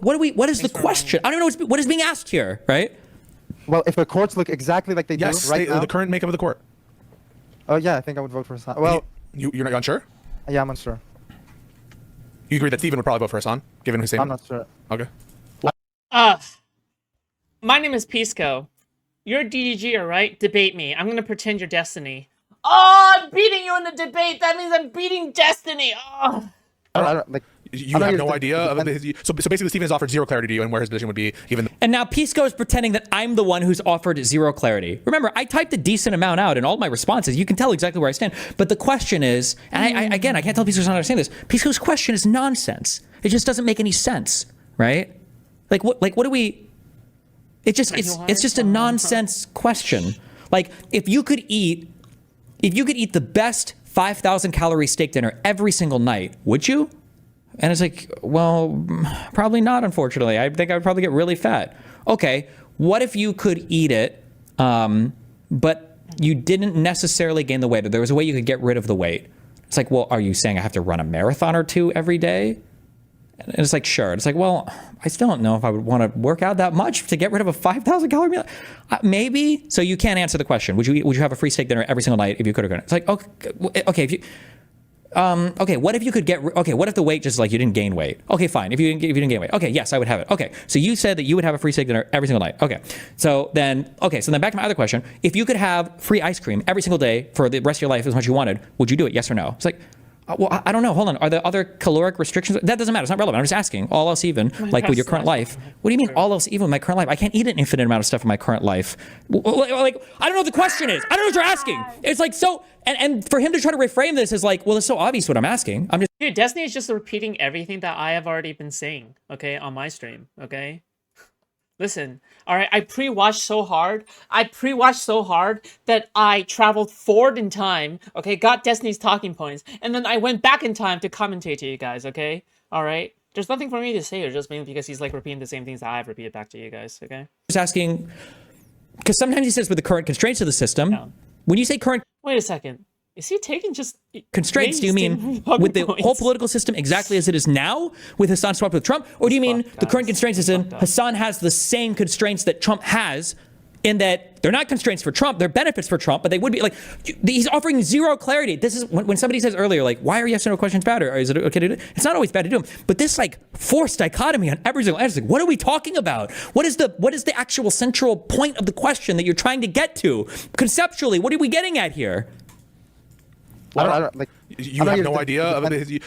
What is the question? I don't know what is being asked here, right? Well, if the courts look exactly like they do right now, the current makeup of the court. Oh yeah, I think I would vote for Hassan. Well, you're not unsure? Yeah, I'm unsure. You agree that Steven would probably vote for Hassan, given his statement? I'm not sure. Okay. My name is Pisco. You're a DDGer, right? Debate me. I'm gonna pretend you're Destiny. Oh, I'm beating you in the debate. That means I'm beating Destiny. Oh. I don't, like, you have no idea. So basically, Steven has offered zero clarity to you and where his position would be, given. And now Pisco is pretending that I'm the one who's offered zero clarity. Remember, I typed a decent amount out in all my responses. You can tell exactly where I stand. But the question is, and again, I can't tell Pisco doesn't understand this. Pisco's question is nonsense. It just doesn't make any sense, right? Like what do we? It's just a nonsense question. Like if you could eat the best 5,000 calorie steak dinner every single night, would you? And it's like, well, probably not, unfortunately. I think I would probably get really fat. Okay, what if you could eat it, but you didn't necessarily gain the weight, or there was a way you could get rid of the weight? It's like, well, are you saying I have to run a marathon or two every day? And it's like, sure. It's like, well, I still don't know if I would want to work out that much to get rid of a 5,000 calorie meal. Maybe. So you can't answer the question. Would you have a free steak dinner every single night if you could or couldn't? It's like, okay, if you... okay, what if you could what if the weight just like you didn't gain weight? Okay, fine. If you didn't gain weight. Okay, yes, I would have it. Okay, so you said that you would have a free steak dinner every single night. Okay, so then back to my other question. If you could have free ice cream every single day for the rest of your life as much as you wanted, would you do it? Yes or no? It's like, well, I don't know. Hold on. Are there other caloric restrictions? That doesn't matter. It's not relevant. I'm just asking. All else even, like with your current life. What do you mean all else even with my current life? I can't eat an infinite amount of stuff in my current life. Like, I don't know what the question is. I don't know what you're asking. It's like so, and for him to try to reframe this is like, well, it's so obvious what I'm asking. I'm just. Dude, Destiny is just repeating everything that I have already been saying, okay, on my stream, okay? Listen, all right, I pre-watched so hard that I traveled forward in time, okay, got Destiny's talking points, and then I went back in time to commentate to you guys, okay? All right? There's nothing for me to say, or just mainly because he's, like, repeating the same things that I've repeated back to you guys, okay? Just asking, because sometimes he says with the current constraints of the system, when you say current... Wait a second. Is he taking just... Constraints, do you mean with the whole political system exactly as it is now, with Hassan swapped with Trump? Or do you mean the current constraints is in Hassan has the same constraints that Trump has, in that they're not constraints for Trump, they're benefits for Trump, but they would be like, he's offering zero clarity. This is when somebody says earlier, like, why are yes or no questions bad, or is it okay to do it? It's not always bad to do them, but this like forced dichotomy on every single answer, like, what are we talking about? What is the actual central point of the question that you're trying to get to? Conceptually, what are we getting at here? I don't like. You have no idea.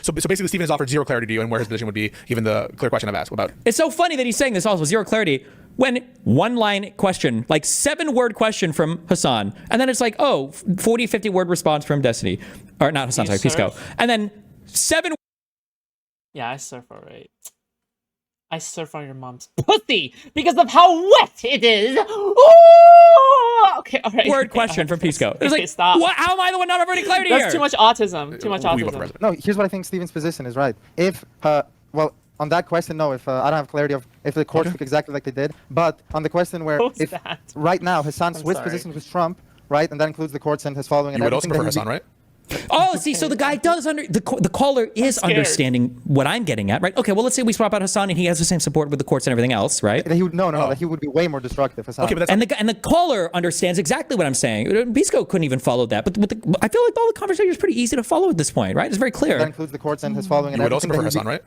So basically, Steven has offered zero clarity to you and where his position would be, given the clear question I've asked about. It's so funny that he's saying this also, zero clarity, when one line question, like 7-word question from Hassan, and then it's like, oh, 40, 50-word response from Destiny. Or not Hassan, sorry, Pisco. And then 7... Yeah, I surf alright. I surf on your mom's pussy because of how wet it is. Ooh! Okay, all right. Word question from Pisco. It's like, stop. How am I the one not offering any clarity here? That's too much autism. Too much autism. No, here's what I think Steven's position is right. If, well, on that question, no, if I don't have clarity of if the courts look exactly like they did, but on the question where right now Hassan switched positions with Trump, right, and that includes the courts and his following. You would also prefer Hassan, right? Oh, see, so the guy does the caller is understanding what I'm getting at, right? Okay, well, let's say we swap out Hassan and he has the same support with the courts and everything else, right? He would that he would be way more destructive. Hassan. Okay, but and the caller understands exactly what I'm saying. Pisco couldn't even follow that, but I feel like all the conversation is pretty easy to follow at this point, right? It's very clear. That includes the courts and his following. You would also prefer Hassan, right?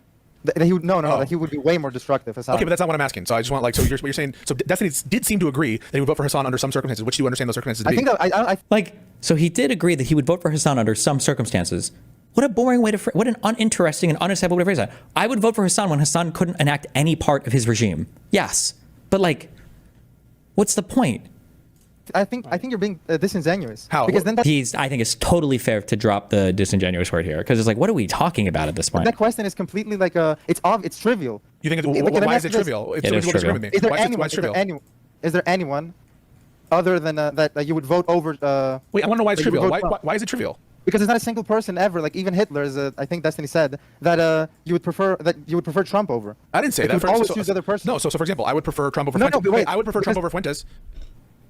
He would that he would be way more destructive. Hassan. Okay, but that's not what I'm asking. So I just want so what you're saying. So Destiny did seem to agree that he would vote for Hassan under some circumstances. Which do you understand those circumstances to be? I think that like so he did agree that he would vote for Hassan under some circumstances. What a boring way to what an uninteresting and unintelligible way to phrase that. I would vote for Hassan when Hassan couldn't enact any part of his regime. Yes, but like, what's the point? I think you're being disingenuous. How? Because then I think it's totally fair to drop the disingenuous word here, because it's like, what are we talking about at this point? That question is completely like it's trivial. You think why is it trivial? It is trivial. Is there anyone other than that you would vote over? Wait, I want to know why it's trivial. Why is it trivial? Because there's not a single person ever, like even Hitler, I think Destiny said that you would prefer Trump over. I didn't say that. You would always choose other person. No, so for example, I would prefer Trump over Fuentes. No, wait, I would prefer Trump over Fuentes.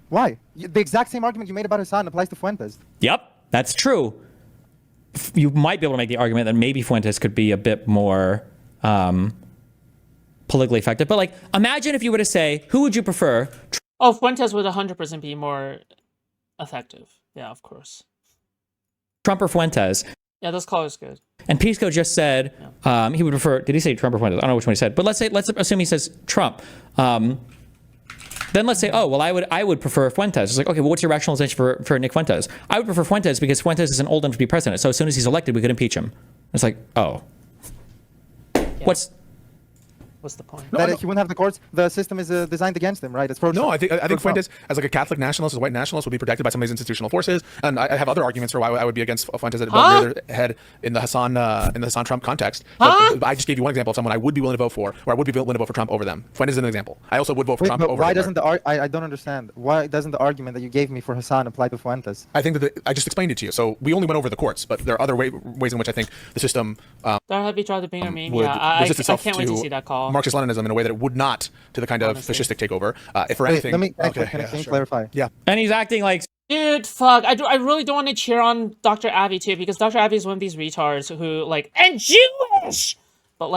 Why? The exact same argument you made about Hassan applies to Fuentes. Yep, that's true. You might be able to make the argument that maybe Fuentes could be a bit more politically politically effective. But like, imagine if you were to say, who would you prefer? Oh, Fuentes would 100% be more effective. Yeah, of course. Trump or Fuentes? Yeah, this call is good. And Pisco just said he would prefer. Did he say Trump or Fuentes? I don't know which one he said. But let's assume he says Trump. Then let's say, oh well, I would prefer Fuentes. It's like, okay, well, what's your rationalization for Nick Fuentes? I would prefer Fuentes because Fuentes is an old enough to be president. So as soon as he's elected, we could impeach him. It's like, oh, Yeah. What's the point? That he wouldn't have the courts. The system is designed against him, right? It's pro. No, I think Fuentes, as like a Catholic nationalist, as a white nationalist, would be protected by some of these institutional forces. And I have other arguments for why I would be against Fuentes at the head in the Hassan Trump context. But I just gave you one example of someone I would be willing to vote for, or I would be willing to vote for Trump over them. Fuentes is an example. I also would vote for Trump over. Why doesn't I don't understand. Why doesn't the argument that you gave me for Hassan apply to Fuentes? I think that I just explained it to you. So we only went over the courts, but there are other ways in which I think the system That have you tried to bring a meme? would Yeah, resist I itself can't wait to see to that call. Marxist-Leninism in a way that it would not to the kind of Honestly. fascistic takeover. If for Wait, anything, let me okay, can yeah, you sure. clarify? Yeah. And he's acting like. Dude, fuck. I really don't want to cheer on Dr. Avi too, because Dr. Avi is one of these retards who like and Jewish. But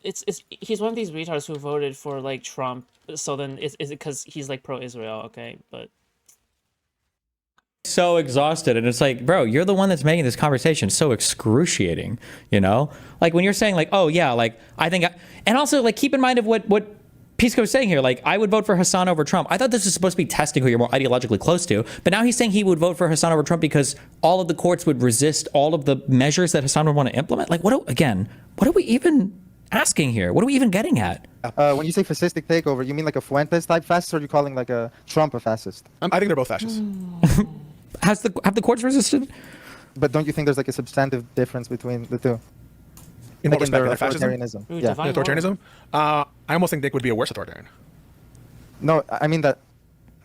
it's he's one of these retards who voted for like Trump. So then is it because he's like pro-Israel? Okay, but So exhausted, and it's like, bro, you're the one that's making this conversation so excruciating, you know? Like when you're saying like, oh yeah, like I think and also like keep in mind of what Pisco was saying here, like I would vote for Hassan over Trump. I thought this was supposed to be testing who you're more ideologically close to, but now he's saying he would vote for Hassan over Trump because all of the courts would resist all of the measures that Hassan would want to implement. Like what are we even asking here? What are we even getting at? When you say fascistic takeover, you mean like a Fuentes type fascist, or are you calling like a Trump a fascist? I think they're both fascists. Have the courts resisted? But don't you think there's like a substantive difference between the two? In what Like in their respect, like fascism? authoritarianism. Ooh, Yeah. divine Authoritarianism? I almost think Nick would be a worse authoritarian. No, I mean that.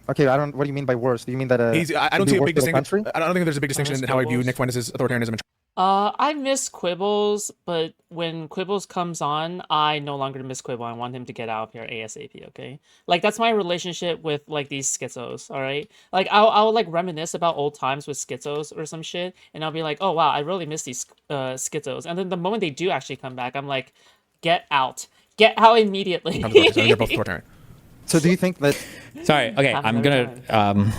Okay, I don't. What do you mean by worse? Do you mean that? I don't it'd be see a worse big for the distinction. country? I don't think there's a big distinction in how I view Quibbles. Nick Fuentes' authoritarianism. And I miss Quibbles, but when Quibbles comes on, I no longer miss Quibble. I want him to get out of here ASAP, okay? Like, that's my relationship with, like, these schizos, alright? Like, I'll like, reminisce about old times with schizos or some shit, and I'll be like, oh, wow, I really miss these schizos. And then the moment they do actually come back, I'm like, get out. Get out immediately. I think they're both authoritarian. So do you think that? Sorry. Okay, I'm gonna.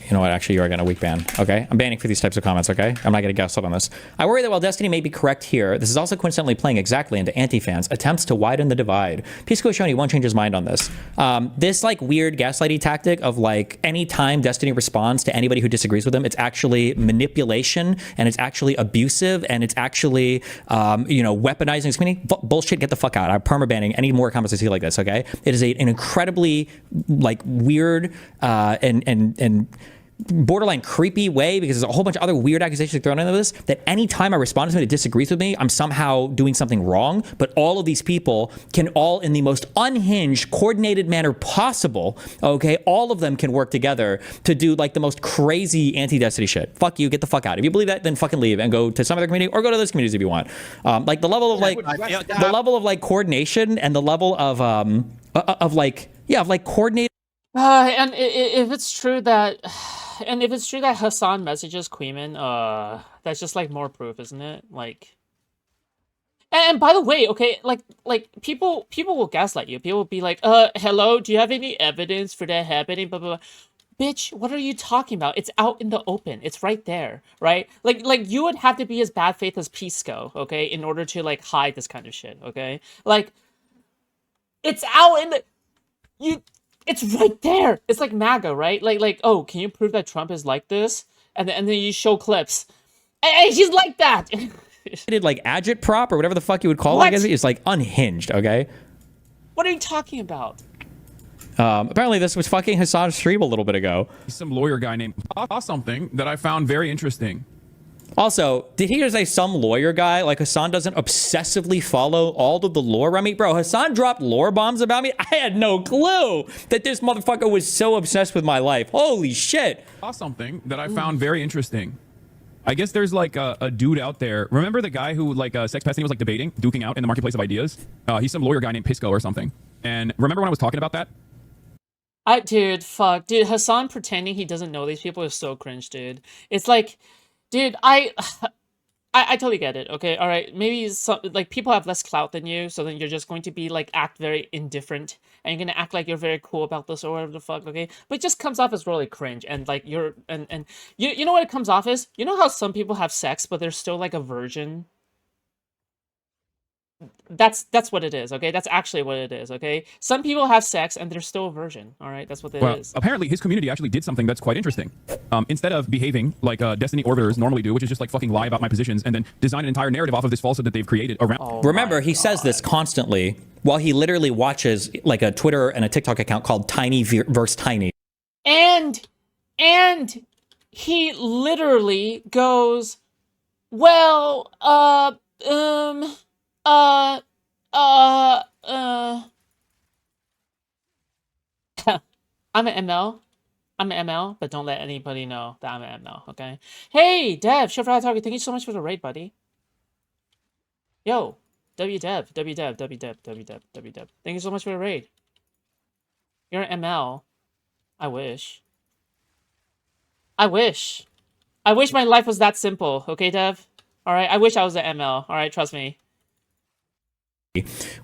You know what? Actually, you are going to weak ban. Okay, I'm banning for these types of comments. Okay, I'm not going to gaslight on this. I worry that while Destiny may be correct here, this is also coincidentally playing exactly into anti-fans' attempts to widen the divide. Pisco Shoni won't change his mind on this. This like weird gaslighting tactic of like any time Destiny responds to anybody who disagrees with him, it's actually manipulation and it's actually abusive and it's actually weaponizing his community. Bullshit. Get the fuck out. I'm perma-banning any more comments I see like this. Okay, it is an incredibly like weird and borderline creepy way, because there's a whole bunch of other weird accusations thrown into this, that anytime I respond to somebody that disagrees with me, I'm somehow doing something wrong. But all of these people can all, in the most unhinged, coordinated manner possible, okay, all of them can work together to do like the most crazy anti-Destiny shit. Fuck you, get the fuck out. If you believe that, then fucking leave and go to some other community or go to those communities if you want. Like the level of the level of like coordination and the level of coordinated. And if it's true that, Hassan messages Queeman, that's just like more proof, isn't it? Like, and by the way, okay, like people will gaslight you. People will be like, hello, do you have any evidence for that happening? Blah blah blah. Bitch, what are you talking about? It's out in the open. It's right there, right? Like you would have to be as bad faith as Pisco, okay, in order to like hide this kind of shit, okay? Like, it's out in the It's right there. It's like MAGA, right? Like, oh, can you prove that Trump is like this? And then you show clips. Hey, he's like that. like agitprop or whatever the fuck you would call it, I guess it's like unhinged, okay? What are you talking about? Apparently this was fucking Hassan's stream a little bit ago. Some lawyer guy named something that I found very interesting. Also, did he just say some lawyer guy? Like Hassan doesn't obsessively follow all of the lore? I mean, bro, Hassan dropped lore bombs about me. I had no clue that this motherfucker was so obsessed with my life. Holy shit. Something that I found very interesting. I guess there's like a dude out there. Remember the guy who like Sex Pestany was like debating, duking out in the marketplace of ideas? He's some lawyer guy named Pisco or something. And remember when I was talking about that? Dude, fuck. Dude, Hassan pretending he doesn't know these people is so cringe, dude. It's like, dude, I I totally get it. Okay, all right. Maybe some like people have less clout than you, so then you're just going to be like act very indifferent, and you're gonna act like you're very cool about this or whatever the fuck. Okay, but it just comes off as really cringe, and like you're and you know what it comes off as? You know how some people have sex, but they're still like a virgin. That's what it is. Okay, that's actually what it is. Okay, some people have sex and they're still a virgin. All right, that's what it Well, is. apparently his community actually did something that's quite interesting. Instead of behaving like Destiny orbiters normally do, which is just like fucking lie about my positions and then design an entire narrative off of this falsehood that they've created around. Oh Remember, my he says this God. constantly while he literally watches like a Twitter and a TikTok account called Tiny versus Tiny. And he literally goes, well, uh, I'm an ML. I'm an ML, but don't let anybody know that I'm an ML, okay? Hey, Dev, Chef Target, thank you so much for the raid, buddy. Yo, WDev. Thank you so much for the raid. You're an ML. I wish. I wish my life was that simple, okay, Dev? Alright, I wish I was an ML, alright, trust me.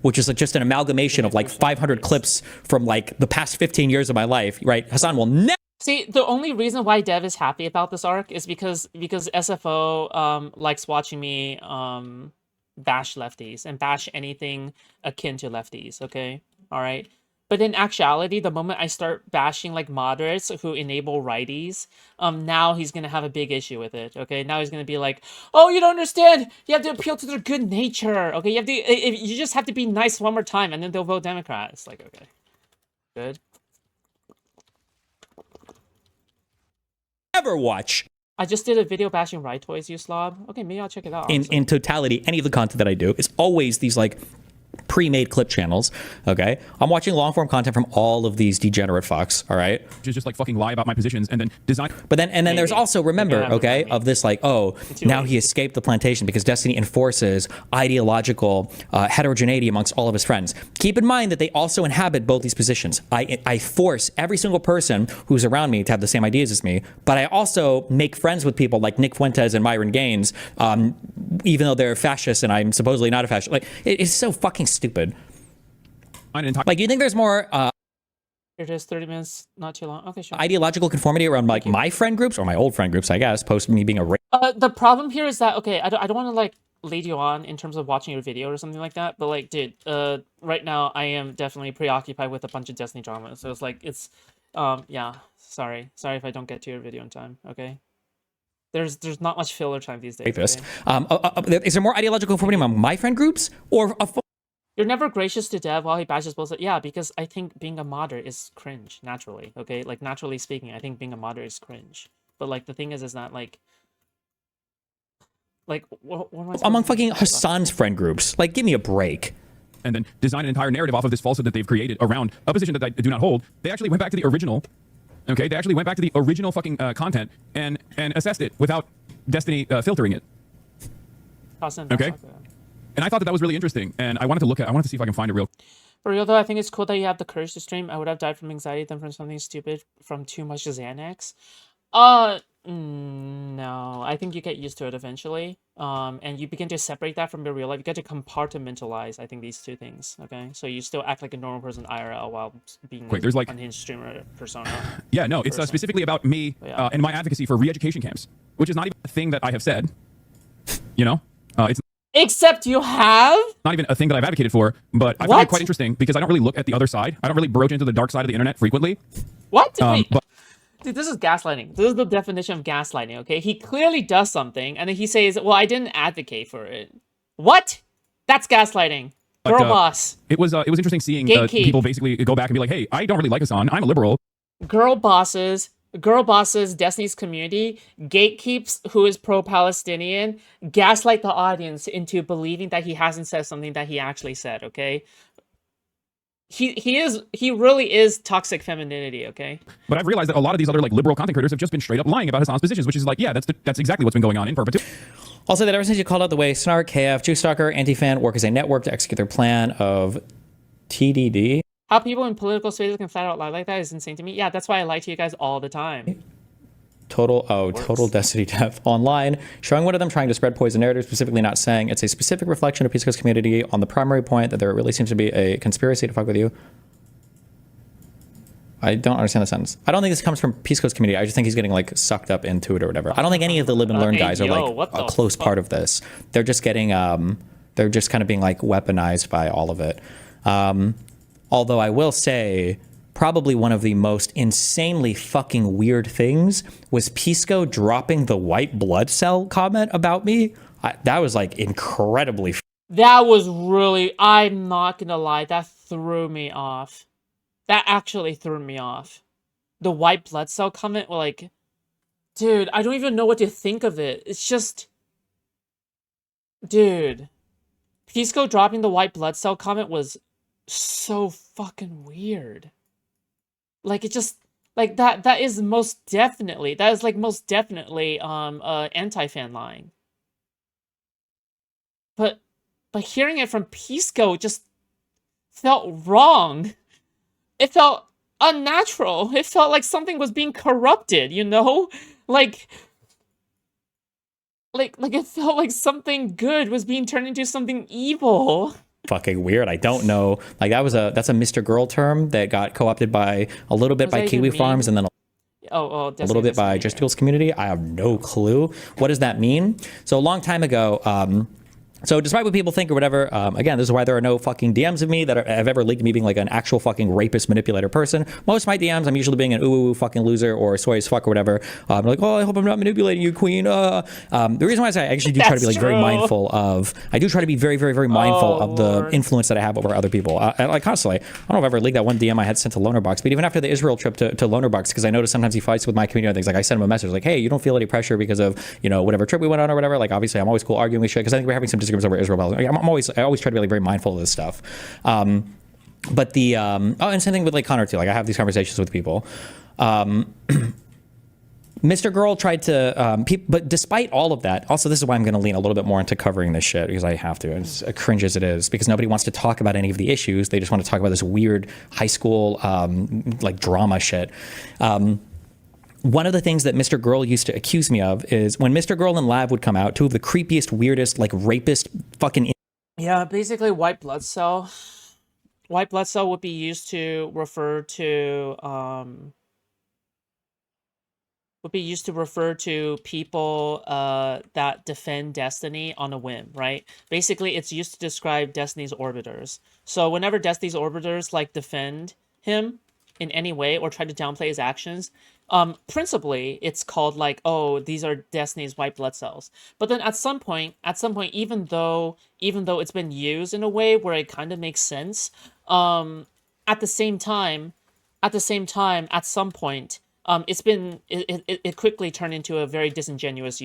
Which is like just an amalgamation of like 500 clips from like the past 15 years of my life, right? Hassan will never. See, the only reason why Dev is happy about this arc is because SFO likes watching me bash lefties and bash anything akin to lefties, okay? Alright? But in actuality, the moment I start bashing like moderates who enable righties, now he's gonna have a big issue with it. Okay, now he's gonna be like, "Oh, you don't understand. You have to appeal to their good nature. Okay, you just have to be nice one more time, and then they'll vote Democrat." It's like, okay, good. Never watch I just did a video bashing Right Toys, you slob. Okay, maybe I'll check it out. in totality any of the content that I do. It's always these like pre-made clip channels. Okay, I'm watching long form content from all of these degenerate fucks. All right, Which is just like fucking lie about my positions and then design. but then there's also, remember, have it okay, on me. of this like, oh, too now late. he escaped the plantation because Destiny enforces ideological heterogeneity amongst all of his friends. Keep in mind that they also inhabit both these positions. I force every single person who's around me to have the same ideas as me, but I also make friends with people like Nick Fuentes and Myron Gaines, even though they're fascists and I'm supposedly not a fascist. Like, it's so fucking stupid. an entire Like, you think there's more Here it is, 30 minutes, not too long. Okay, sure. ideological conformity around like my friend groups or my old friend groups, I guess, post me being a The problem here is that, okay, I don't want to like lead you on in terms of watching your video or something like that, but like, dude, right now I am definitely preoccupied with a bunch of Destiny drama, so it's like, yeah, sorry if I don't get to your video in time, okay? There's not much filler time these days. rapist. Okay? Is there more ideological conformity among my friend groups or You're never gracious to Dev while he bashes both. Yeah, because I think being a modder is cringe, naturally, okay? Like, naturally speaking, I think being a modder is cringe. But, like, the thing is that, like, what am I supposed among to fucking do? Hassan's friend groups? Like, give me a break. and then design an entire narrative off of this falsehood that they've created around a position that I do not hold. They actually went back to the original. Okay, they actually went back to the original fucking content and assessed it without Destiny filtering it. Okay. And I thought that was really interesting, and I wanted to see if I can find it real. For real though, I think it's cool that you have the courage to stream. I would have died from anxiety than from something stupid from too much Xanax. No. I think you get used to it eventually. And you begin to separate that from your real life. You get to compartmentalize, I think, these two things. Okay, so you still act like a normal person IRL while being Wait, there's like unhinged streamer persona. Yeah, no, it's specifically about me Yeah. and my advocacy for re-education camps, which is not even a thing that I have said. You know, it's Except you have. not even a thing that I've advocated for, but I find What? it quite interesting because I don't really look at the other side. I don't really broach into the dark side of the internet frequently. What? Wait. But Dude, this is gaslighting. This is the definition of gaslighting, okay? He clearly does something, and then he says, well, I didn't advocate for it. What? That's gaslighting. But, Girl boss. it was interesting seeing Gatekeep. people basically go back and be like, hey, I don't really like Hassan. I'm a liberal. Girl bosses, Destiny's community, gatekeeps who is pro-Palestinian, gaslight the audience into believing that he hasn't said something that he actually said, okay? He really is toxic femininity, okay? But I've realized that a lot of these other like liberal content creators have just been straight up lying about Hassan's positions, which is like, yeah, that's exactly what's been going on in perpetuity. Also, that ever since you called out the way Snark, KF, Juice Stalker, Anti-Fan work as a network to execute their plan of TDD. How people in political spaces can flat out lie like that is insane to me. Yeah, that's why I lie to you guys all the time. Total Destiny death online, showing one of them trying to spread poison narrative, specifically not saying it's a specific reflection of Pisco's community on the primary point that there really seems to be a conspiracy to fuck with you. I don't understand the sentence. I don't think this comes from Pisco's community. I just think he's getting like sucked up into it or whatever. I don't think any of the live and learn guys are like a close part of this. They're just getting, they're just kind of being like weaponized by all of it. Although I will say, probably one of the most insanely fucking weird things was Pisco dropping the white blood cell comment about me. That was like incredibly. That was really, I'm not gonna lie, that threw me off. That actually threw me off. The white blood cell comment, like, dude, I don't even know what to think of it. It's just, dude, Pisco dropping the white blood cell comment was so fucking weird. Like, it just, like, that is most definitely, anti-fan lying. But hearing it from Pisco just felt wrong. It felt unnatural. It felt like something was being corrupted, you know? Like it felt like something good was being turned into something evil. Fucking weird. I don't know. Like that's a Mr. Girl term that got co-opted by a little bit by Kiwi Farms and then a little bit by Just Girls community. I have no clue. What does that mean? So a long time ago, so despite what people think or whatever, again, this is why there are no fucking DMs of me that have ever leaked me being like an actual fucking rapist manipulator person. Most of my DMs, I'm usually being an ooh fucking loser or soy as fuck or whatever. I'm like, oh, I hope I'm not manipulating you, queen. The reason why is I actually do try to be like very mindful of, I do try to be very, very, very mindful of the influence that I have over other people. Like constantly, I don't know if I've ever leaked that one DM I had sent to Lonerbox, but even after the Israel trip to Lonerbox, because I noticed sometimes he fights with my community and things, like I sent him a message like, hey, you don't feel any pressure because of, you know, whatever trip we went on or whatever. Like obviously I'm always cool arguing with shit because I think we're having some disagreements over Israel. I always try to be like very mindful of this stuff. But the and same thing with like Connor too. Like I have these conversations with people. Mr. Girl tried to, but despite all of that, also this is why I'm going to lean a little bit more into covering this shit because I have to. It's cringe as it is because nobody wants to talk about any of the issues. They just want to talk about this weird high school like drama shit. One of the things that Mr. Girl used to accuse me of is when Mr. Girl and Lav would come out, two of the creepiest, weirdest, like rapist fucking. Yeah, basically white blood cell. White blood cell would be used to refer to people that defend Destiny on a whim, right? Basically, it's used to describe Destiny's orbiters. So whenever Destiny's orbiters like defend him in any way or try to downplay his actions, principally it's called like, oh, these are Destiny's white blood cells. But then at some point, even though it's been used in a way where it kind of makes sense, at the same time, at some point, it quickly turned into a very disingenuous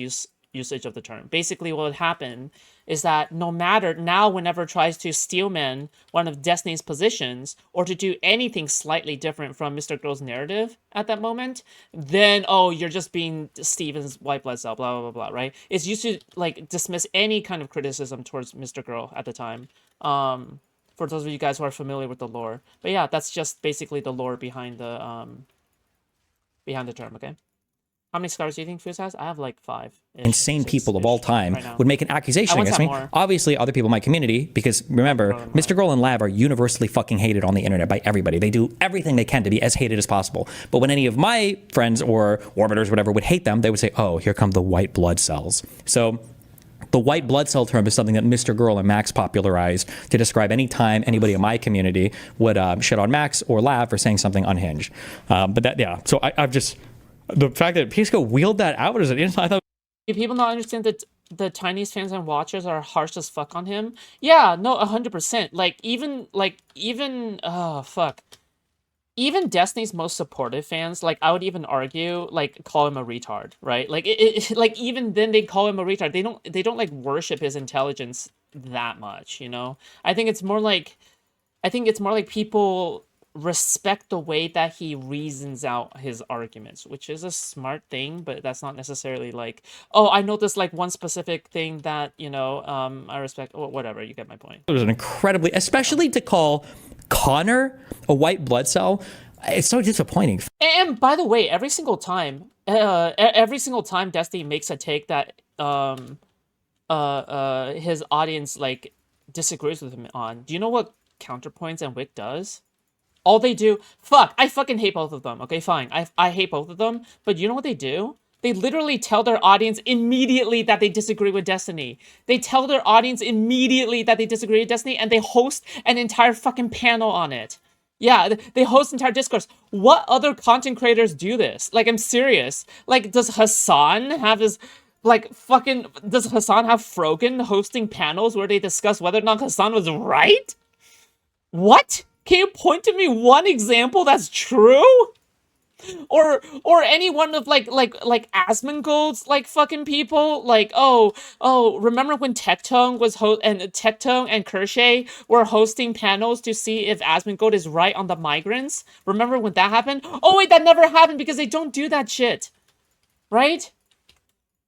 usage of the term. Basically, what would happen is that whenever it tries to steelman one of Destiny's positions or to do anything slightly different from Mr. Girl's narrative at that moment, then, oh, you're just being Steven's white blood cell, blah, blah, blah, blah, right? It's used to, like, dismiss any kind of criticism towards Mr. Girl at the time, for those of you guys who are familiar with the lore. But yeah, that's just basically the lore behind the term, okay? How many scars do you think Foods has? I have like 5. Insane people of all time would make an accusation against me. More. Obviously, other people in my community, because remember, Mr. Girl and Lav are universally fucking hated on the internet by everybody. They do everything they can to be as hated as possible. But when any of my friends or orbiters, whatever, would hate them, they would say, oh, here come the white blood cells. So the white blood cell term is something that Mr. Girl and Max popularized to describe any time anybody in my community would shit on Max or Lav for saying something unhinged. But that, yeah, so I've just... The fact that Pisco wheeled that out as an inside, I thought. Do people not understand that the Chinese fans and watchers are harsh as fuck on him? Yeah, no, 100%. Even Destiny's most supportive fans, like, I would even argue, like, call him a retard, right? Like, like, even then they call him a retard. They don't like worship his intelligence that much, you know? I think it's more like people respect the way that he reasons out his arguments, which is a smart thing, but that's not necessarily like, oh, I know this like one specific thing that, you know, I respect, or whatever, you get my point. It was an incredibly, especially to call Connor a white blood cell, it's so disappointing. And by the way, every single time every single time Destiny makes a take that his audience like disagrees with him on, do you know what Counterpoints and Wick does? All they do, I fucking hate both of them. Okay, fine. I hate both of them. But you know what they do? They literally tell their audience immediately that they disagree with Destiny. They tell their audience immediately that they disagree with Destiny, and they host an entire fucking panel on it. Yeah, they host entire discourse. What other content creators do this? Like, I'm serious. Like, does Hassan have his... Like, fucking... Does Hassan have Frogan hosting panels where they discuss whether or not Hassan was right? What? Can you point to me one example that's true? Or any one of like Asmongold's like fucking people? Like, oh, remember when Tectone and Kershay were hosting panels to see if Asmongold is right on the migrants? Remember when that happened? Oh wait, that never happened because they don't do that shit. Right?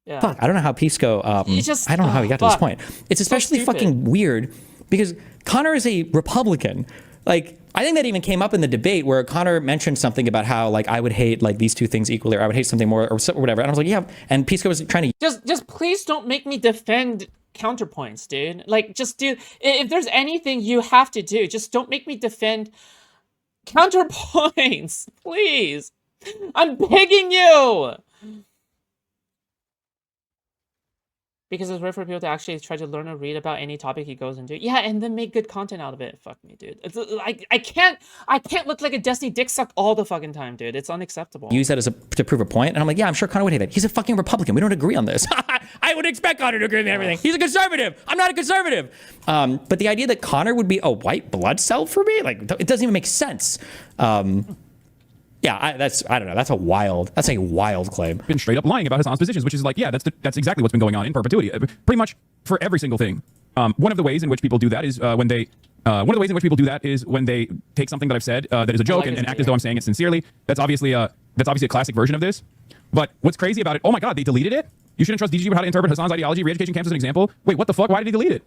Yeah. Fuck, I don't know how Pisco, I don't know how he got to this point. It's especially fucking weird because Connor is a Republican. Like, I think that even came up in the debate where Connor mentioned something about how, like, I would hate, like, these two things equally, or I would hate something more, or whatever. And I was like, yeah. And Pisco was trying to... Just please don't make me defend Counterpoints, dude. Like, just do... If there's anything you have to do, just don't make me defend Counterpoints. Please. I'm begging you. Because it's rare for people to actually try to learn or read about any topic he goes into. Yeah, and then make good content out of it. Fuck me, dude. I can't look like a Destiny dick suck all the fucking time, dude. It's unacceptable. Use that to prove a point. And I'm like, yeah, I'm sure Connor would hate that. He's a fucking Republican. We don't agree on this. I would expect Connor to agree with everything. He's a conservative. I'm not a conservative. But the idea that Connor would be a white blood cell for me, like, it doesn't even make sense. Yeah, I don't know. That's a wild claim. Been straight up lying about Hassan's positions, which is like, yeah, that's exactly what's been going on in perpetuity, pretty much for every single thing. One of the ways in which people do that is when they take something that I've said that is a joke and act as though I'm saying it sincerely. That's obviously a classic version of this. But what's crazy about it? Oh my God, they deleted it. You shouldn't trust DGG with how to interpret Hassan's ideology. Re-education camps as an example. Wait, what the fuck? Why did he delete it?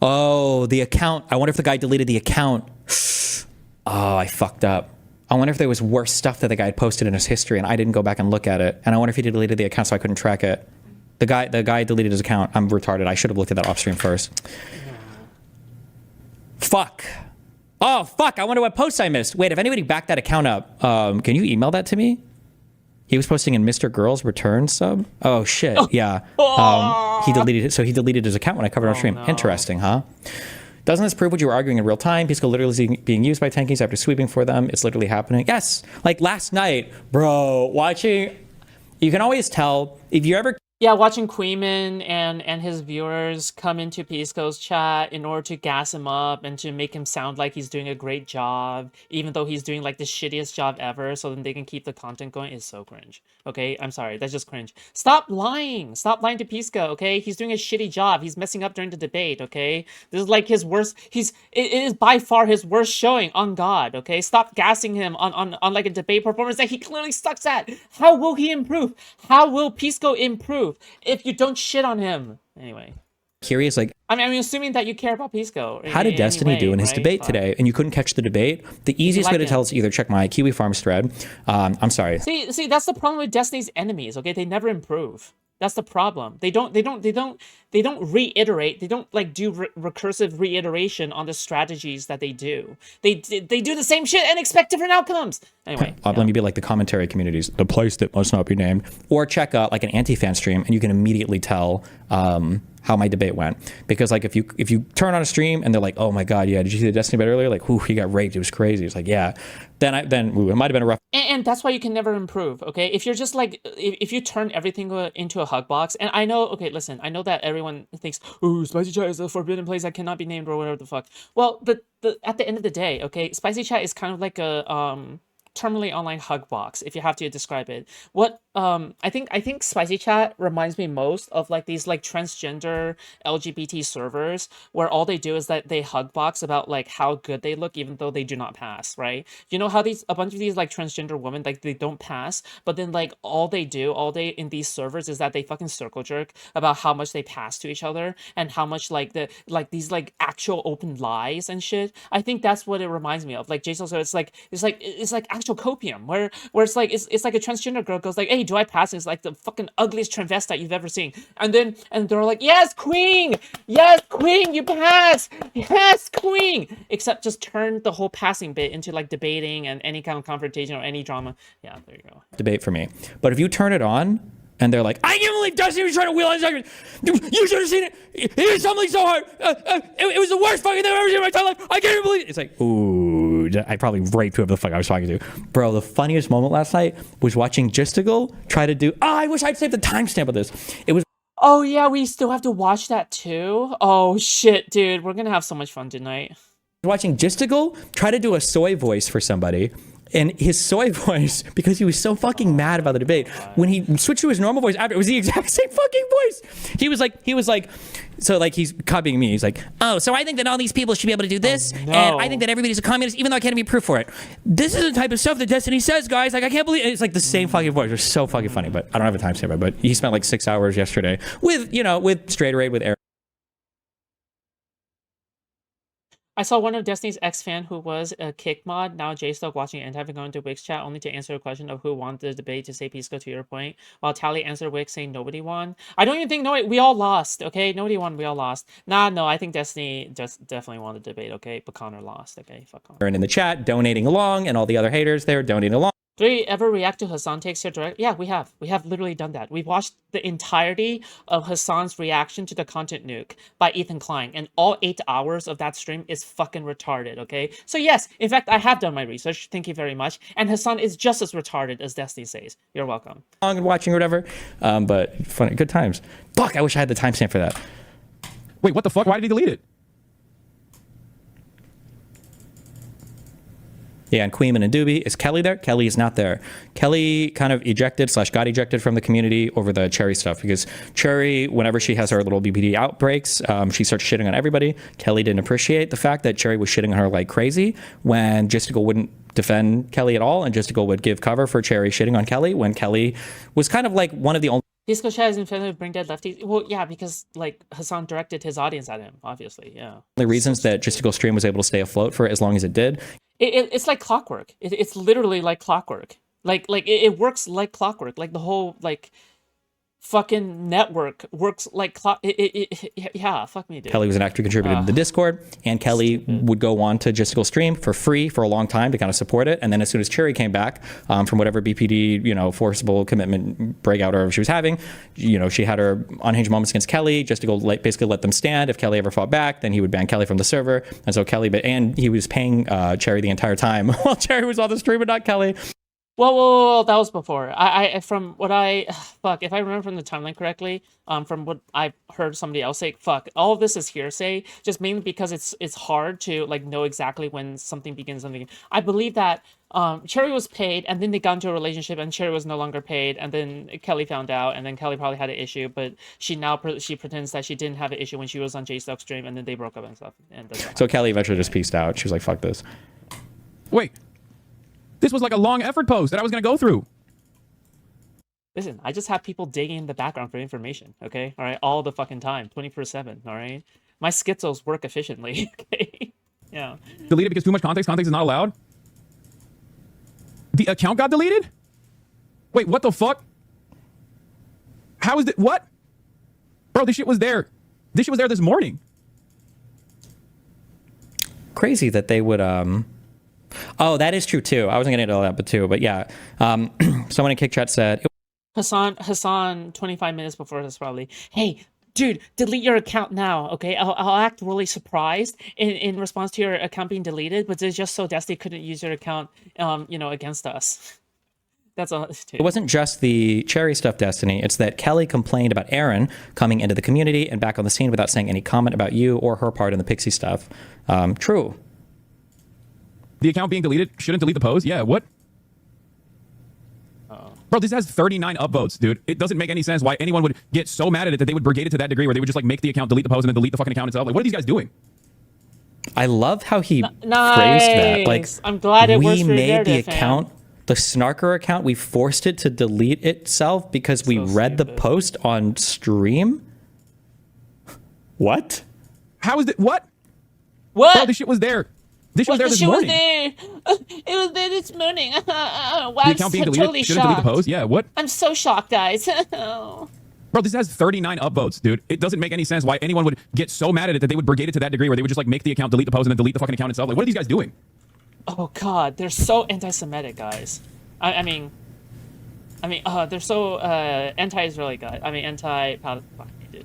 Oh, the account. I wonder if the guy deleted the account. Oh, I fucked up. I wonder if there was worse stuff that the guy had posted in his history and I didn't go back and look at it. And I wonder if he deleted the account so I couldn't track it. The guy deleted his account. I'm retarded. I should have looked at that off stream first. Fuck. Oh, fuck. I wonder what posts I missed. Wait, if anybody backed that account up, can you email that to me? He was posting in Mr. Girl's return sub. Oh, shit. Yeah. He deleted it. So he deleted his account when I covered on stream. No. Interesting, huh? Doesn't this prove what you were arguing in real time? Pisco literally is being used by tankies after sweeping for them. It's literally happening. Yes. Like last night, bro, watching, you can always tell if you ever... Yeah, watching Queeman and his viewers come into Pisco's chat in order to gas him up and to make him sound like he's doing a great job, even though he's doing like the shittiest job ever, so then they can keep the content going, is so cringe. Okay, I'm sorry, that's just cringe. Stop lying to Pisco, okay? He's doing a shitty job. He's messing up during the debate, okay? This is like his worst, it is by far his worst showing, on God, okay? Stop gassing him on like a debate performance that he clearly sucks at. How will he improve? How will Pisco improve if you don't shit on him? Anyway, curious, like, I'm assuming that you care about Pisco. How did Destiny do in his debate today? And you couldn't catch the debate. The easiest way to tell is either check my Kiwi Farms thread. I'm sorry. See, that's the problem with Destiny's enemies. Okay, they never improve. That's the problem. They don't reiterate. They don't like do recursive reiteration on the strategies that they do. They do the same shit and expect different outcomes. Anyway, let me be like the commentary communities, the place that must not be named, or check out like an anti-fan stream, and you can immediately tell how my debate went. Because like if you turn on a stream and they're like, oh my God, yeah, did you see the Destiny debate earlier? Like, he got raped. It was crazy. It's like, yeah. Then it might have been a rough. And that's why you can never improve. Okay, if you're just like, if you turn everything into a hug box, and I know, okay, listen, I know that everyone thinks, oh, Spicy Chat is a forbidden place that cannot be named or whatever the fuck. Well, at the end of the day, okay, Spicy Chat is kind of like a terminally online hug box, if you have to describe it. What I think Spicy Chat reminds me most of like these like transgender LGBT servers where all they do is that they hug box about like how good they look even though they do not pass, right? You know how a bunch of these like transgender women like they don't pass, but then like all they do all day in these servers is that they fucking circle jerk about how much they pass to each other and how much like these like actual open lies and shit. I think that's what it reminds me of. Like Jason, so it's like actual copium where it's like it's like a transgender girl goes like, hey, do I pass? It's like the fucking ugliest transvestite you've ever seen. And they're like, yes, queen, you pass, yes, queen. Except just turn the whole passing bit into like debating and any kind of confrontation or any drama. Yeah, there you go. Debate for me. But if you turn it on and they're like, I can't believe Dusty was trying to wheel on his you should have seen it. He did something so hard. It was the worst fucking thing I've ever seen in my entire life. I can't even believe it. It's like, ooh, I probably raped whoever the fuck I was talking to. Bro, the funniest moment last night was watching Gistigal try to do, I wish I'd saved the timestamp of this. It was Oh yeah, we still have to watch that too? Oh shit, dude. We're gonna have so much fun tonight. watching Gistigal try to do a soy voice for somebody. And his soy voice, because he was so fucking mad about the debate, when he switched to his normal voice after, it was the exact same fucking voice. He was like, so like he's copying me. He's like, oh, so I think that all these people should be able to do this, no. and I think that everybody's a communist, even though I can't be proof for it. This is the type of stuff that Destiny says, guys. Like, I can't believe it. It's like the same fucking voice. It's so fucking funny, but I don't have a timestamp. But he spent like 6 hours yesterday with, you know, with Straighterade, with Eric. I saw one of Destiny's ex-fan who was a kick mod, now J-Stock watching and having gone to Wix chat only to answer a question of who won the debate to say Pisco to your point, while Tally answered Wix saying nobody won. I don't even think, we all lost, okay? Nobody won, we all lost. No, I think Destiny just definitely won the debate, okay? But Connor lost, okay? Fuck Connor. And in the chat, donating along, and all the other haters there donating along. Do we ever react to Hassan takes here direct? Yeah, we have. We have literally done that. We've watched the entirety of Hassan's reaction to the content nuke by Ethan Klein, and all 8 hours of that stream is fucking retarded, okay? So yes, in fact, I have done my research. Thank you very much. And Hassan is just as retarded as Destiny says. You're welcome. And watching or whatever, but funny, good times. Fuck, I wish I had the timestamp for that. Wait, what the fuck? Why did he delete it? Yeah, and Queeman and Doobie. Is Kelly there? Kelly is not there. Kelly kind of ejected / got ejected from the community over the Cherry stuff, because Cherry, whenever she has her little BPD outbreaks, she starts shitting on everybody. Kelly didn't appreciate the fact that Cherry was shitting on her like crazy when Justical wouldn't defend Kelly at all, and Justical would give cover for Cherry shitting on Kelly when Kelly was kind of like one of the only Pisco chat is in favor of Bring Dead Lefties. Well, yeah, because like Hassan directed his audience at him, obviously, yeah. reasons that Justical stream was able to stay afloat for as long as it did. It's like clockwork. It's literally like clockwork. It works like clockwork. Like the whole like fucking network works like clock. Yeah, fuck me, dude. Kelly was an active contributor to the Discord, and Kelly would go on to Justical stream for free for a long time to kind of support it. And then as soon as Cherry came back from whatever BPD, forcible commitment breakout or whatever she was having, she had her unhinged moments against Kelly just to go basically let them stand. If Kelly ever fought back, then he would ban Kelly from the server. And so and he was paying Cherry the entire time while Cherry was on the stream, but not Kelly. Well, that was before. If I remember from the timeline correctly, from what I've heard somebody else say, all of this is hearsay, just mainly because it's hard to like know exactly when something begins, something. I believe that Cherry was paid, and then they got into a relationship, and Cherry was no longer paid, and then Kelly found out, and then Kelly probably had an issue, but she pretends that she didn't have an issue when she was on J-Stock's stream, and then they broke up and stuff. And so Kelly eventually just peaced out. She was like, "Fuck this." Wait. This was like a long effort post that I was going to go through. Listen, I just have people digging in the background for information, okay? All right, all the fucking time, 24/7, all right? My schizos work efficiently, okay? Yeah. Deleted because too much context? Context is not allowed? The account got deleted? Wait, what the fuck? How is it? What? Bro, this shit was there. This shit was there this morning. Crazy that they would... Oh, that is true too. I wasn't going to get all that, but yeah. Someone in Kick Chat said... Hassan, 25 minutes before this probably, hey, dude, delete your account now, okay? I'll act really surprised in response to your account being deleted, but it's just so Destiny couldn't use your account, against us. That's all. It wasn't just the Cherry stuff, Destiny. It's that Kelly complained about Aaron coming into the community and back on the scene without saying any comment about you or her part in the Pixie stuff. True. The account being deleted shouldn't delete the post? Yeah, what? Bro, Bro, this has 39 upvotes, dude. It doesn't make any sense why anyone would get so mad at it that they would brigade it to that degree where they would just like make the account, delete the post, and then delete the fucking account itself. Like, what are these guys doing? I love how he phrased Nice. that. Like, I'm glad it works we for your made the narrative, fam. account, the Snarker account, we forced it to delete itself because we read the stupid. post on stream. What? How is it? What? What? Bro, this shit was there. This shit was there the this shit morning. was there. It was there this morning. Wow, The I'm account being so deleted. totally Shouldn't delete the shocked. post. Yeah, what? I'm so shocked, guys. Bro, this has 39 upvotes, dude. It doesn't make any sense why anyone would get so mad at it that they would brigade it to that degree where they would just like make the account, delete the post, and then delete the fucking account itself. Like, what are these guys doing? Oh god, they're so anti-Semitic, guys. I mean, they're so anti-Israeli, guys. I mean, anti-Palestine, dude.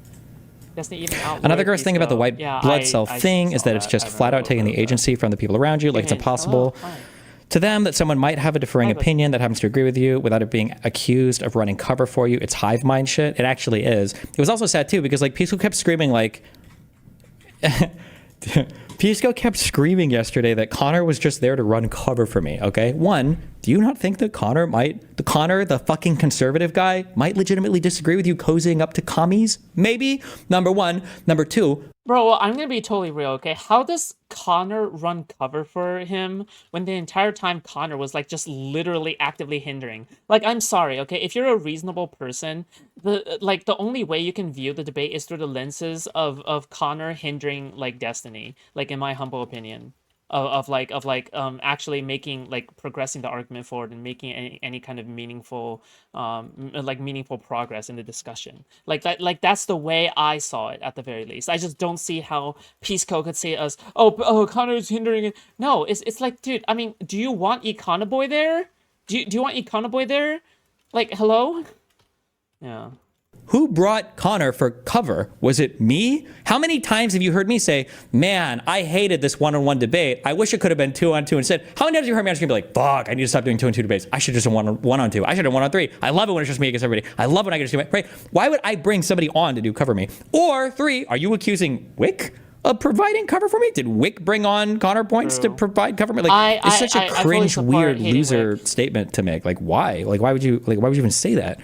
Destiny even outlawed Another gross thing about the Pisco. white Yeah, blood cell I thing saw is that it's that. just I flat out remember taking the that. agency from the people around you. Like, it's Hey, impossible hello, hi. to them that someone might have a differing Hi, bud. opinion that happens to agree with you without it being accused of running cover for you. It's hive mind shit. It actually is. It was also sad too because like Pisco kept screaming like Pisco kept screaming yesterday that Connor was just there to run cover for me. Okay, one, do you not think that Connor, the fucking conservative guy, might legitimately disagree with you cozying up to commies? Maybe. Number one. Number two. Bro, I'm gonna be totally real, okay? How does Connor run cover for him when the entire time Connor was like just literally actively hindering? Like, I'm sorry, okay? If you're a reasonable person, the only way you can view the debate is through the lenses of Connor hindering like Destiny, like in my humble opinion. Of actually making like progressing the argument forward and making any kind of meaningful meaningful progress in the discussion, that's the way I saw it at the very least. I just don't see how Pisco could say us, oh Connor's hindering it. No, it's like, dude, I mean, do you want Econoboy there? Do you want Econoboy there? Like, hello? Yeah. Who brought Connor for cover? Was it me? How many times have you heard me say, man, I hated this one-on-one debate. I wish it could have been 2-on-2 instead. How many times have you heard me on screen be like, fuck, I need to stop doing 2-on-2 debates. I should just do one-on-2. I should have 1-on-3. I love it when it's just me against everybody. I love when I get to do it. Right? Why would I bring somebody on to do cover me? Or three, are you accusing Wick of providing cover for me? Did Wick bring on Connor points to provide cover for me? Like, it's such a I fully cringe, support weird hating loser Wick. statement to make. Like, why? Like, why would you even say that?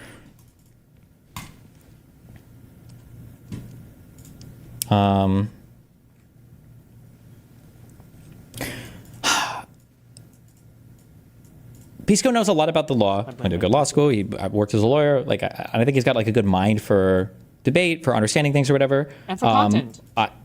Pisco knows a lot about the law. Went to a good law school. He worked as a lawyer. Like, I think he's got like a good mind for debate, for understanding things or whatever. And for content.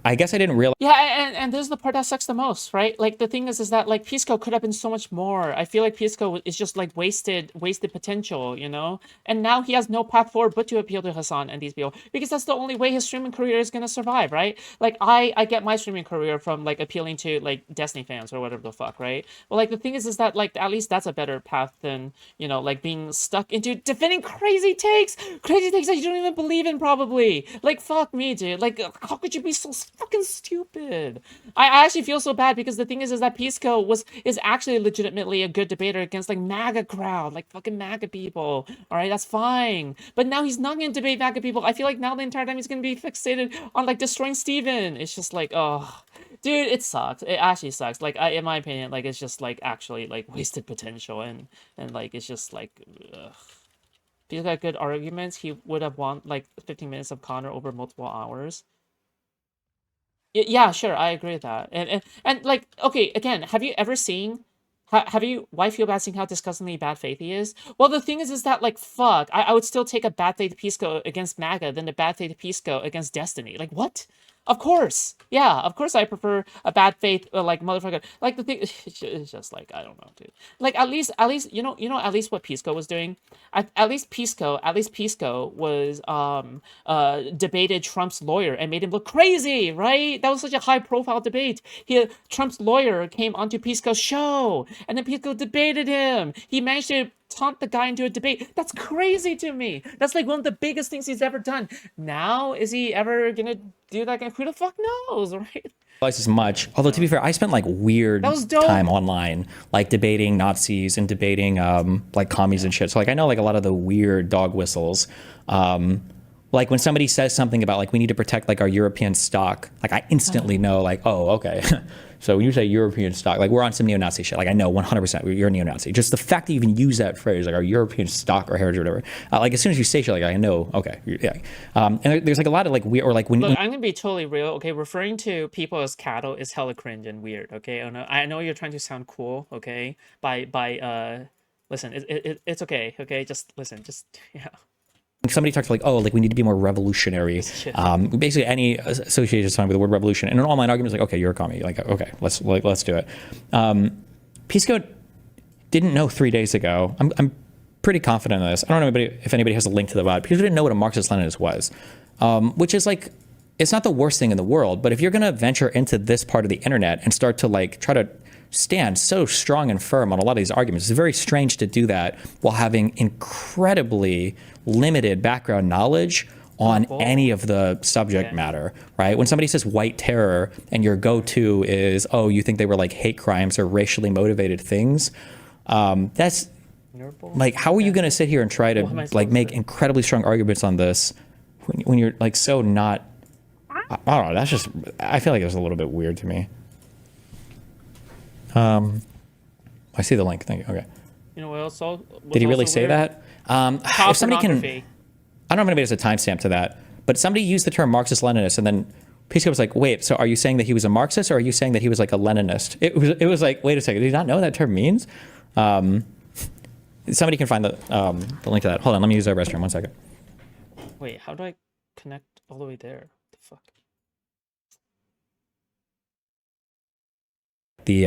I guess I didn't realize. Yeah, and this is the part that sucks the most, right? Like, the thing is that like Pisco could have been so much more. I feel like Pisco is just like wasted potential, you know? And now he has no path forward but to appeal to Hassan and these people, because that's the only way his streaming career is gonna survive, right? Like, I get my streaming career from like appealing to like Destiny fans or whatever the fuck, right? Well, like, the thing is that like at least that's a better path than, you know, like being stuck into defending crazy takes that you don't even believe in, probably. Like, fuck me, dude. Like, how could you be so fucking stupid? I actually feel so bad, because the thing is that Pisco is actually legitimately a good debater against like MAGA crowd, like fucking MAGA people. All right, that's fine. But now he's not gonna debate MAGA people. I feel like now the entire time he's gonna be fixated on like destroying Steven. It's just like, oh, dude, it sucks. It actually sucks. Like, in my opinion, like, it's just like actually like wasted potential, and like it's just like, ugh. If he's got good arguments, he would have won like 15 minutes of Connor over multiple hours. Yeah, sure, I agree with that. And like, okay, again, have you ever seen? Why feel bad seeing how disgustingly bad faith he is? Well, the thing is that like, fuck, I would still take a bad faith Pisco against MAGA than a bad faith Pisco against Destiny. Like, what? Of course. Yeah, of course I prefer a bad faith, like, motherfucker. Like, the thing, it's just like, I don't know, dude. Like, at least, you know, at least what Pisco was doing? At least Pisco was, debated Trump's lawyer and made him look crazy, right? That was such a high profile debate. Trump's lawyer came onto Pisco's show, and then Pisco debated him. He managed to taunt the guy into a debate. That's crazy to me. That's like one of the biggest things he's ever done. Now, is he ever gonna do that again? Who the fuck knows, right? As much. Although, to be fair, I spent like weird That was dope. time online, like debating Nazis and debating like commies and shit. So like I know like a lot of the weird dog whistles. Like when somebody says something about like we need to protect like our European stock, like I instantly know like, oh, okay. So when you say European stock, like we're on some neo-Nazi shit. Like I know 100% you're a neo-Nazi. Just the fact that you even use that phrase, like our European stock or heritage or whatever. Like as soon as you say shit, like I know, okay, yeah. And there's like a lot of like weird or like when. Look, I'm gonna be totally real. Okay, referring to people as cattle is hella cringe and weird. Okay, I know you're trying to sound cool. Okay, listen, it's okay. Okay, just listen. Just yeah. Somebody talks like, oh, like we need to be more revolutionary. Basically, any associated song with the word revolution, and an online argument is like, okay, you're a commie. Like, okay, let's do it. Pisco didn't know 3 days ago. I'm pretty confident in this. I don't know if anybody has a link to the VOD. Pisco didn't know what a Marxist-Leninist was, which is like, it's not the worst thing in the world. But if you're gonna venture into this part of the internet and start to like try to stand so strong and firm on a lot of these arguments, it's very strange to do that while having incredibly limited background knowledge on any of the subject matter, right? When somebody says white terror and your go-to is, oh, you think they were like hate crimes or racially motivated things, that's like, how are you going to sit here and try to like make incredibly strong arguments on this when you're like so not, I don't know, that's just, I feel like it's a little bit weird to me. I see the link. Thank you. Okay. You know what else? Did he really say that? If somebody can, I don't know if anybody has a timestamp to that, but somebody used the term Marxist-Leninist, and then Pisco was like, "Wait, so are you saying that he was a Marxist, or are you saying that he was like a Leninist?" It was like, wait a second, do you not know what that term means? Somebody can find the link to that. Hold on, let me use our restroom. 1 second. Wait, how do I connect all the way there? What the fuck? The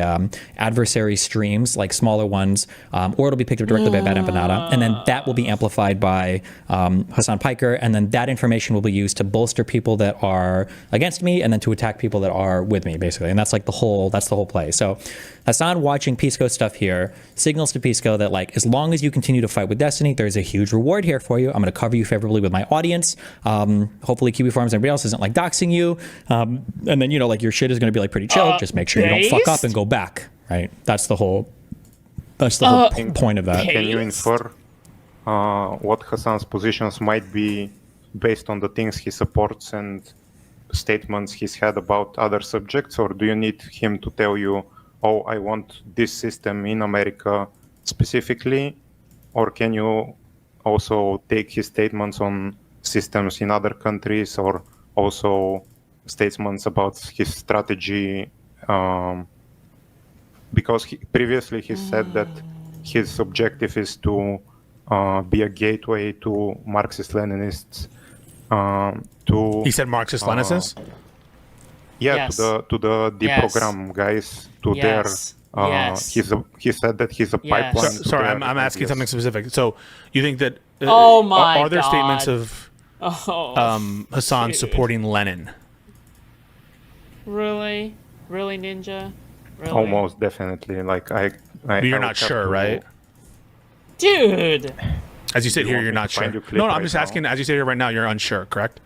adversary streams, like smaller ones, or it'll be picked up directly by Bad Empanada, and then that will be amplified by Hassan Piker, and then that information will be used to bolster people that are against me, and then to attack people that are with me, basically. And that's like the whole play. So Hassan watching Pisco stuff here signals to Pisco that like, as long as you continue to fight with Destiny, there's a huge reward here for you. I'm going to cover you favorably with my audience. Hopefully Kiwi Farms and everybody else isn't like doxing you. And then, you know, like your shit is going to be like pretty chill. Just make sure you don't fuck up and go back, right? That's the whole point of that. Can you infer what Hassan's positions might be based on the things he supports and statements he's had about other subjects, or do you need him to tell you, oh, I want this system in America specifically, or can you also take his statements on systems in other countries, or also statements about his strategy? Because previously he said that his objective is to be a gateway to Marxist-Leninists. He said Marxist-Leninists? Yeah, Yes. to the deprogram guys, to Yes. their. Yes. He said that he's a Yes. pipeline. So, to sorry, their I'm asking ideas. something specific. So you think that Oh my are there statements God. of Hassan dude. supporting Lenin? Really? Really, Ninja? Really? Almost definitely. Like I But you're I not would have sure, to- right? Dude! As you sit You here, want you're me not to find sure. you clip No, I'm right just now? asking. As you sit here right now, you're unsure, correct?